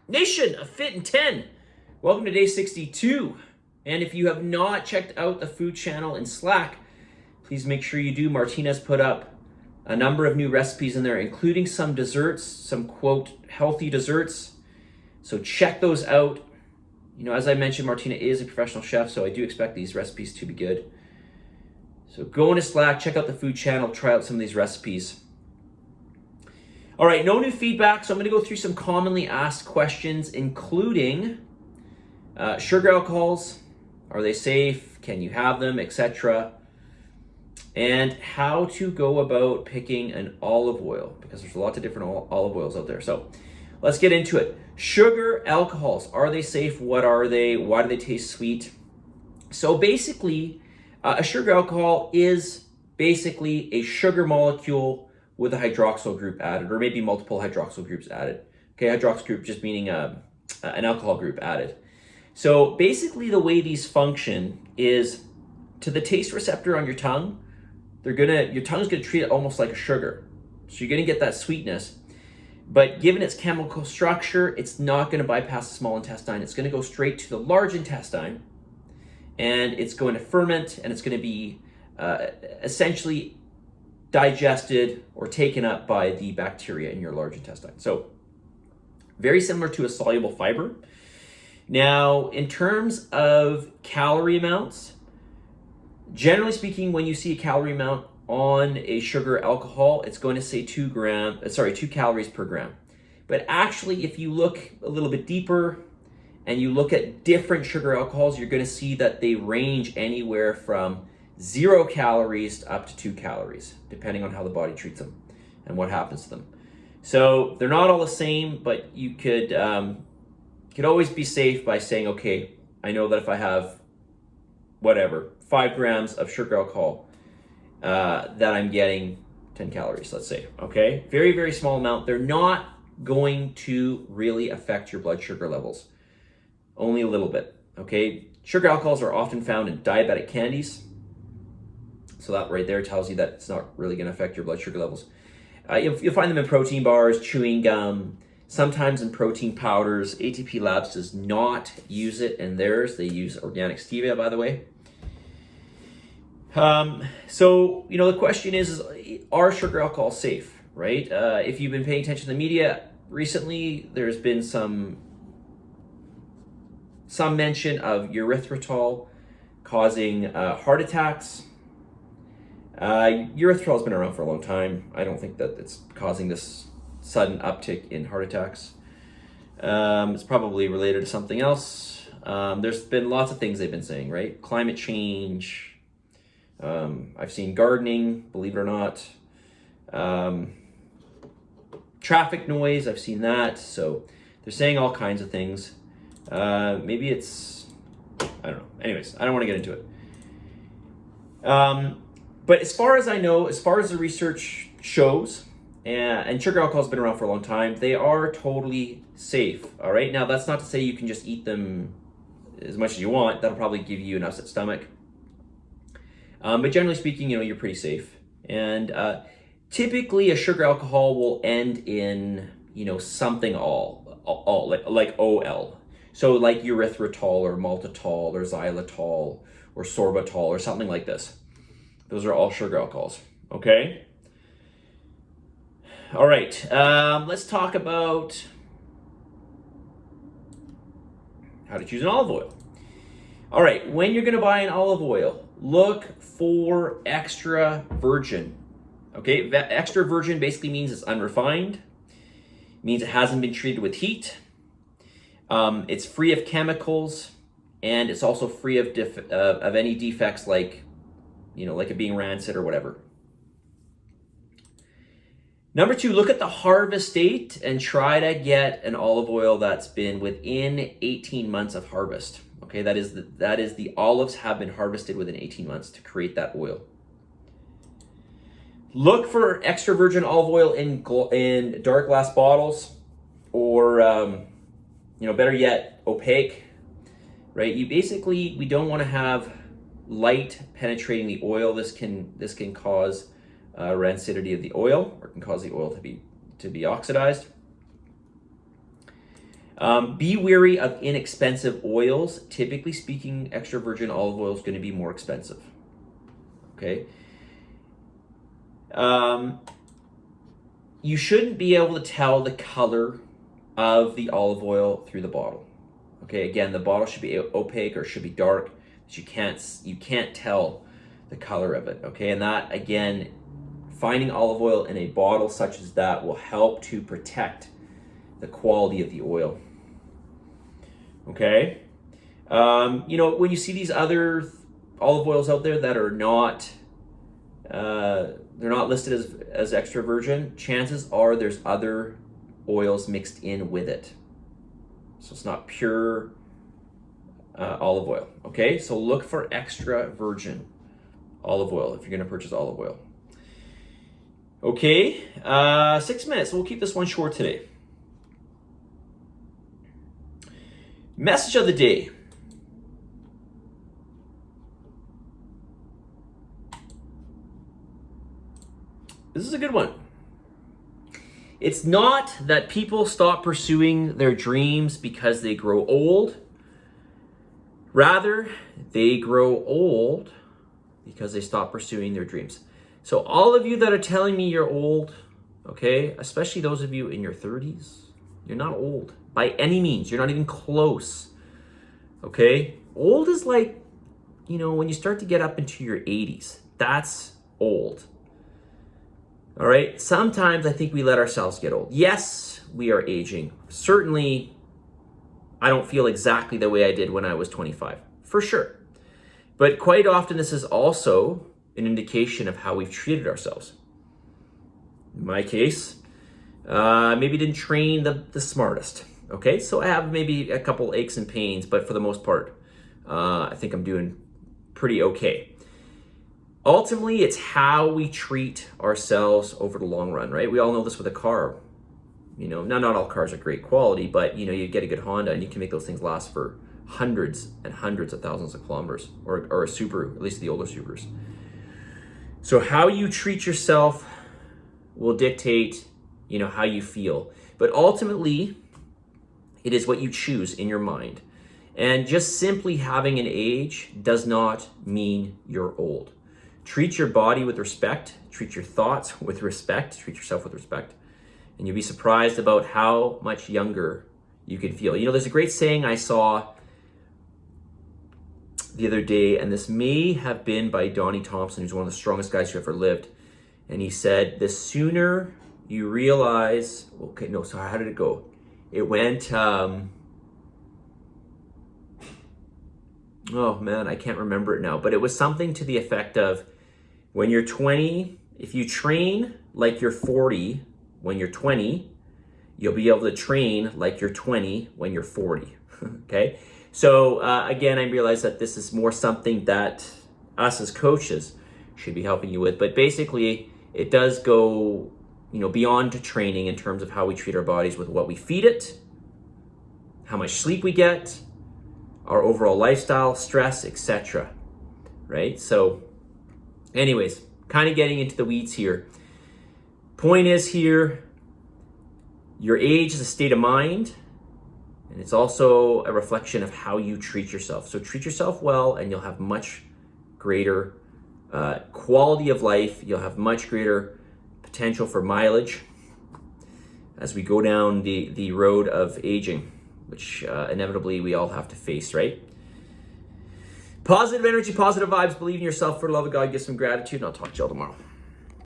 Nation of Fit in 10, welcome to day 62. And if you have not checked out the food channel in Slack, please make sure you do. Martina's put up a number of new recipes in there, including some desserts, some quote healthy desserts. So check those out. You know, as I mentioned, Martina is a professional chef, so I do expect these recipes to be good. So go into Slack, check out the food channel, try out some of these recipes. All right, no new feedback, so I'm going to go through some commonly asked questions, including sugar alcohols, are they safe, can you have them, etc., and how to go about picking an olive oil, because there's lots of different olive oils out there. So let's get into it. Sugar alcohols, are they safe? What are they? Why do they taste sweet? So basically, a sugar alcohol is basically a sugar molecule with a hydroxyl group added, or maybe multiple hydroxyl groups added. Okay, hydroxyl group just meaning an alcohol group added. So basically the way these function is to the taste receptor on your tongue, your tongue's gonna treat it almost like a sugar. So you're gonna get that sweetness, but given its chemical structure, it's not gonna bypass the small intestine. It's gonna go straight to the large intestine, and it's going to ferment, and it's gonna be essentially digested or taken up by the bacteria in your large intestine. So very similar to a soluble fiber. Now, in terms of calorie amounts, generally speaking, when you see a calorie amount on a sugar alcohol, it's going to say 2 calories per gram. But actually, if you look a little bit deeper and you look at different sugar alcohols, you're going to see that they range anywhere from 0 calories up to 2 calories, depending on how the body treats them and what happens to them. So they're not all the same, but you could always be safe by saying, okay, I know that if I have 5 grams of sugar alcohol, that I'm getting 10 calories, let's say, okay? Very, very small amount. They're not going to really affect your blood sugar levels, only a little bit, okay? Sugar alcohols are often found in diabetic candies. So that right there tells you that it's not really going to affect your blood sugar levels. You'll find them in protein bars, chewing gum, sometimes in protein powders. ATP Labs does not use it in theirs. They use organic stevia, by the way. So, you know, the question is are sugar alcohols safe, right? If you've been paying attention to the media recently, there's been some mention of erythritol causing heart attacks. Erythritol has been around for a long time. I don't think that it's causing this sudden uptick in heart attacks. It's probably related to something else. There's been lots of things they've been saying, right? Climate change. I've seen gardening, believe it or not. Traffic noise, I've seen that. So they're saying all kinds of things. Maybe it's, I don't know. Anyways, I don't want to get into it. But as far as I know, as far as the research shows, and sugar alcohol's been around for a long time, they are totally safe. All right. Now, that's not to say you can just eat them as much as you want. That'll probably give you an upset stomach. But generally speaking, you know, you're pretty safe. And typically, a sugar alcohol will end in, you know, something like OL. So like erythritol or maltitol or xylitol or sorbitol or something like this. Those are all sugar alcohols, okay? All right, let's talk about how to choose an olive oil. All right, when you're gonna buy an olive oil, look for extra virgin, okay? Extra virgin basically means it's unrefined, means it hasn't been treated with heat, it's free of chemicals, and it's also free of any defects like, you know, like it being rancid or whatever. Number 2, look at the harvest date and try to get an olive oil that's been within 18 months of harvest. Okay, that is the olives have been harvested within 18 months to create that oil. Look for extra virgin olive oil in dark glass bottles, or you know, better yet, opaque. Right? We don't want to have light penetrating the oil. This can cause rancidity of the oil, or can cause the oil to be oxidized. Be wary of inexpensive oils. Typically speaking, extra virgin olive oil is going to be more expensive. Okay. You shouldn't be able to tell the color of the olive oil through the bottle. Okay, again, the bottle should be opaque or should be dark, so you can't tell the color of it. Okay, and that, again, finding olive oil in a bottle such as that will help to protect the quality of the oil. Okay, when you see these other olive oils out there that are not they're not listed as extra virgin, chances are there's other oils mixed in with it. So it's not pure olive oil. Okay, so look for extra virgin olive oil if you're going to purchase olive oil. Okay, 6 minutes. We'll keep this one short today. Message of the day. This is a good one. It's not that people stop pursuing their dreams because they grow old. Rather, they grow old because they stop pursuing their dreams. So all of you that are telling me you're old, okay, especially those of you in your 30s, you're not old by any means. You're not even close, okay? Old is like, when you start to get up into your 80s, that's old. All right, sometimes I think we let ourselves get old. Yes, we are aging. Certainly, I don't feel exactly the way I did when I was 25, for sure. But quite often, this is also an indication of how we've treated ourselves. In my case, maybe didn't train the smartest. Okay, so I have maybe a couple aches and pains, but for the most part, I think I'm doing pretty okay. Ultimately, it's how we treat ourselves over the long run, right? We all know this with a car. Not all cars are great quality, but you get a good Honda and you can make those things last for hundreds and hundreds of thousands of kilometers, or a Subaru, at least the older Subarus. So how you treat yourself will dictate, how you feel. But ultimately, it is what you choose in your mind. And just simply having an age does not mean you're old. Treat your body with respect, treat your thoughts with respect, treat yourself with respect, and you'll be surprised about how much younger you can feel. There's a great saying I saw the other day, and this may have been by Donnie Thompson, who's one of the strongest guys who ever lived. And he said, the sooner you realize, so how did it go? It went, oh man, I can't remember it now, but it was something to the effect of, when you're 20, if you train like you're 40 when you're 20, you'll be able to train like you're 20 when you're 40, okay? So again, I realize that this is more something that us as coaches should be helping you with, but basically it does go, beyond to training in terms of how we treat our bodies with what we feed it, how much sleep we get, our overall lifestyle, stress, etc. Right? So anyways, kind of getting into the weeds here. Point is here, your age is a state of mind, and it's also a reflection of how you treat yourself. So treat yourself well, and you'll have much greater quality of life. You'll have much greater potential for mileage as we go down the road of aging, which inevitably we all have to face, right? Positive energy, positive vibes, believe in yourself, for the love of God, give some gratitude, and I'll talk to y'all tomorrow.